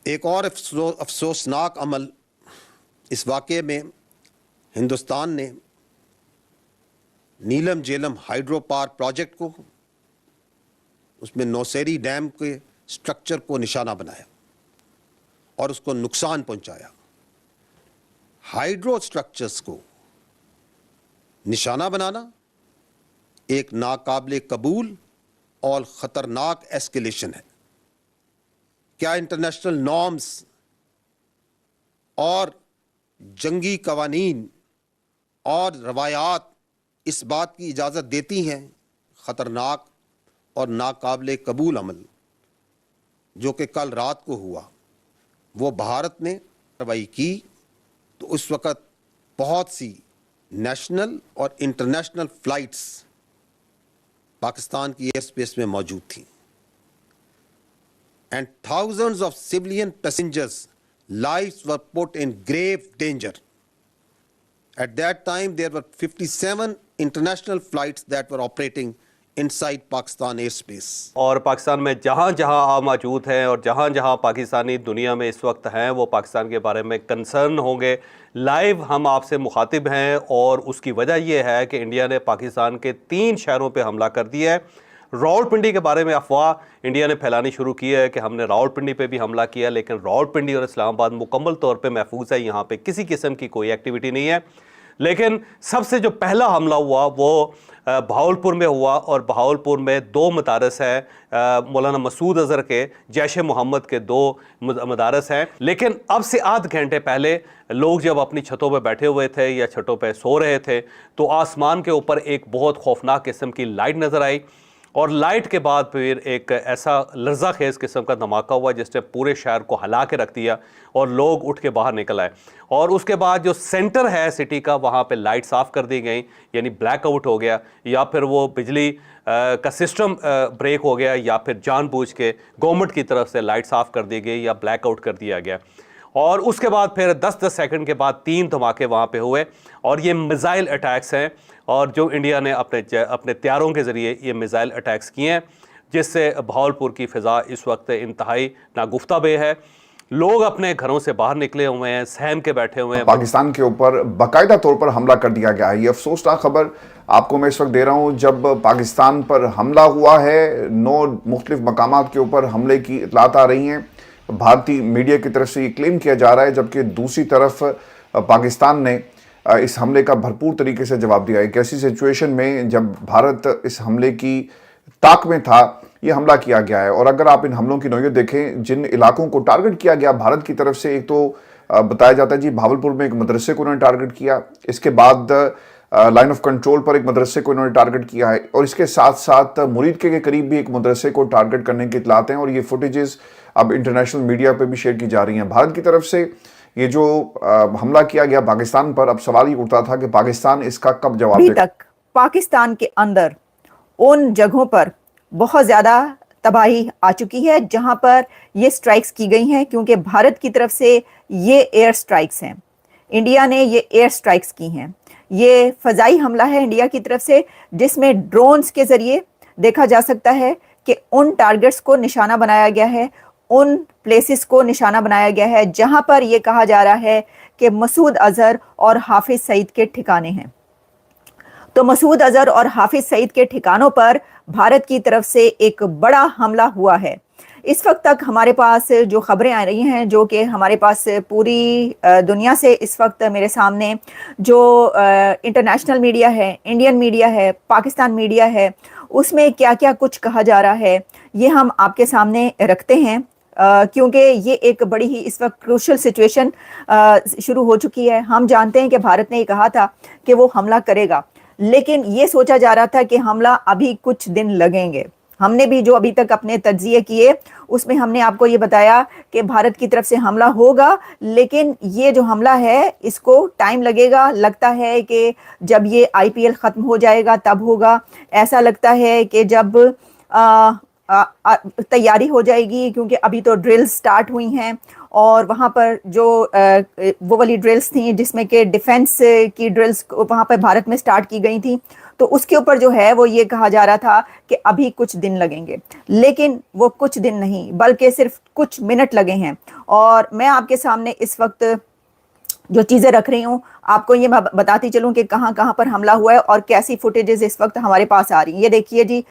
ایک اور افسوسناک عمل اس واقعے میں ہندوستان نے نیلم جیلم ہائیڈرو پاور پروجیکٹ کو، اس میں نوسیری ڈیم کے سٹرکچر کو نشانہ بنایا اور اس کو نقصان پہنچایا۔ ہائیڈرو سٹرکچرز کو نشانہ بنانا ایک ناقابل قبول اور خطرناک ایسکیلیشن ہے۔ کیا انٹرنیشنل نارمز اور جنگی قوانین اور روایات اس بات کی اجازت دیتی ہیں خطرناک اور ناقابل قبول عمل جو کہ کل رات کو ہوا وہ بھارت نے کارروائی کی تو اس وقت بہت سی نیشنل اور انٹرنیشنل فلائٹس پاکستان کی ایئر اسپیس میں موجود تھیں and thousands of civilian passengers' lives were put in grave danger. At that time, there were 57 international flights that were operating inside Pakistan airspace. اور پاکستان میں جہاں جہاں آپ موجود ہیں اور جہاں جہاں پاکستانی دنیا میں اس وقت ہیں وہ پاکستان کے بارے میں کنسرن ہوں گے۔ لائیو ہم آپ سے مخاطب ہیں اور اس کی وجہ یہ ہے کہ انڈیا نے پاکستان کے 3 شہروں پہ حملہ کر دیا ہے۔ راولپنڈی کے بارے میں افواہ انڈیا نے پھیلانی شروع کی ہے کہ ہم نے راولپنڈی پہ بھی حملہ کیا، لیکن راولپنڈی اور اسلام آباد مکمل طور پہ محفوظ ہے، یہاں پہ کسی قسم کی کوئی ایکٹیویٹی نہیں ہے۔ لیکن سب سے جو پہلا حملہ ہوا وہ بہاولپور میں ہوا، اور بہاولپور میں 2 مدارس ہیں مولانا مسعود اظہر کے، جیش محمد کے 2 مدارس ہیں۔ لیکن اب سے آدھ گھنٹے پہلے لوگ جب اپنی چھتوں پہ بیٹھے ہوئے تھے یا چھتوں پہ سو رہے تھے تو آسمان کے اوپر ایک بہت خوفناک قسم کی لائٹ نظر آئی، اور لائٹ کے بعد پھر ایک ایسا لرزہ خیز قسم کا دھماکہ ہوا جس نے پورے شہر کو ہلا کے رکھ دیا اور لوگ اٹھ کے باہر نکل آئے۔ اور اس کے بعد جو سینٹر ہے سٹی کا وہاں پہ لائٹس آف کر دی گئیں، یعنی بلیک آؤٹ ہو گیا، یا پھر وہ بجلی کا سسٹم بریک ہو گیا، یا پھر جان بوجھ کے گورنمنٹ کی طرف سے لائٹس آف کر دی گئی یا بلیک آؤٹ کر دیا گیا۔ اور اس کے بعد پھر 10 سیکنڈ کے بعد 3 دھماکے وہاں پہ ہوئے، اور یہ میزائل اٹیکس ہیں، اور جو انڈیا نے اپنے طیاروں کے ذریعے یہ میزائل اٹیکس کیے ہیں، جس سے بہاولپور کی فضا اس وقت انتہائی ناگفتہ بے ہے۔ لوگ اپنے گھروں سے باہر نکلے ہوئے ہیں، سہم کے بیٹھے ہوئے ہیں۔ پاکستان کے اوپر باقاعدہ طور پر حملہ کر دیا گیا ہے۔ یہ افسوسناک خبر آپ کو میں اس وقت دے رہا ہوں جب پاکستان پر حملہ ہوا ہے، 9 مختلف مقامات کے اوپر حملے کی اطلاعات آ رہی ہیں۔ بھارتی میڈیا کی طرف سے یہ کلیم کیا جا رہا ہے، جبکہ دوسری طرف پاکستان نے اس حملے کا بھرپور طریقے سے جواب دیا ہے۔ ایک ایسی سچویشن میں جب بھارت اس حملے کی طاق میں تھا یہ حملہ کیا گیا ہے، اور اگر آپ ان حملوں کی نوعیت دیکھیں جن علاقوں کو ٹارگٹ کیا گیا بھارت کی طرف سے، ایک تو بتایا جاتا ہے جی بہاولپور میں ایک مدرسے کو انہوں نے ٹارگٹ کیا، اس کے بعد لائن آف کنٹرول پر ایک مدرسے کو انہوں نے ٹارگٹ کیا ہے، اور اس کے ساتھ ساتھ مرید کے قریب بھی ایک مدرسے کو ٹارگٹ کرنے کی اطلاعات ہیں، اور یہ فوٹیجز اب انٹرنیشنل میڈیا پہ بھی شیئر کی جا رہی ہیں۔ بھارت کی طرف سے یہ جو حملہ کیا گیا پاکستان پر، اب سوال یہ اٹھتا تھا کہ پاکستان اس کا کب جواب دے گا۔ ابھی تک پاکستان کے اندر ان جگہوں پر بہت زیادہ تباہی آ چکی ہے جہاں پر یہ سٹرائکس کی گئی ہیں، کیونکہ بھارت کی طرف سے یہ ایئر سٹرائکس ہیں، انڈیا نے یہ ایئر سٹرائکس کی ہیں۔ یہ فضائی حملہ ہے انڈیا کی طرف سے، جس میں ڈرونز کے ذریعے دیکھا جا سکتا ہے کہ ان ٹارگٹس کو نشانہ بنایا گیا ہے، ان پلیسز کو نشانہ بنایا گیا ہے جہاں پر یہ کہا جا رہا ہے کہ مسعود اظہر اور حافظ سعید کے ٹھکانے ہیں۔ تو مسعود اظہر اور حافظ سعید کے ٹھکانوں پر بھارت کی طرف سے ایک بڑا حملہ ہوا ہے۔ اس وقت تک ہمارے پاس جو خبریں آ رہی ہیں، جو کہ ہمارے پاس پوری دنیا سے اس وقت میرے سامنے جو انٹرنیشنل میڈیا ہے، انڈین میڈیا ہے، پاکستان میڈیا ہے، اس میں کیا کیا کچھ کہا جا رہا ہے یہ ہم آپ کے سامنے رکھتے ہیں، کیونکہ یہ ایک بڑی ہی اس وقت کروشل سچویشن شروع ہو چکی ہے۔ ہم جانتے ہیں کہ بھارت نے یہ کہا تھا کہ وہ حملہ کرے گا، لیکن یہ سوچا جا رہا تھا کہ حملہ ابھی کچھ دن لگیں گے۔ ہم نے بھی جو ابھی تک اپنے تجزیے کیے اس میں ہم نے آپ کو یہ بتایا کہ بھارت کی طرف سے حملہ ہوگا، لیکن یہ جو حملہ ہے اس کو ٹائم لگے گا۔ لگتا ہے کہ جب یہ IPL ختم ہو جائے گا تب ہوگا، ایسا لگتا ہے کہ جب تیاری ہو جائے گی، کیونکہ ابھی تو ڈرلز سٹارٹ ہوئی ہیں، اور وہاں پر جو وہ والی ڈرلز تھیں جس میں کہ ڈیفنس کی ڈرلز وہاں پہ بھارت میں سٹارٹ کی گئی تھیں، تو اس کے اوپر جو ہے وہ یہ کہا جا رہا تھا کہ ابھی کچھ دن لگیں گے، لیکن وہ کچھ دن نہیں بلکہ صرف کچھ منٹ لگے ہیں۔ اور میں آپ کے سامنے اس وقت جو چیزیں رکھ رہی ہوں آپ کو یہ بتاتی چلوں کہ کہاں کہاں پر حملہ ہوا ہے اور کیسی فوٹیجز اس وقت ہمارے پاس آ رہی ہیں۔ یہ دیکھیے جی،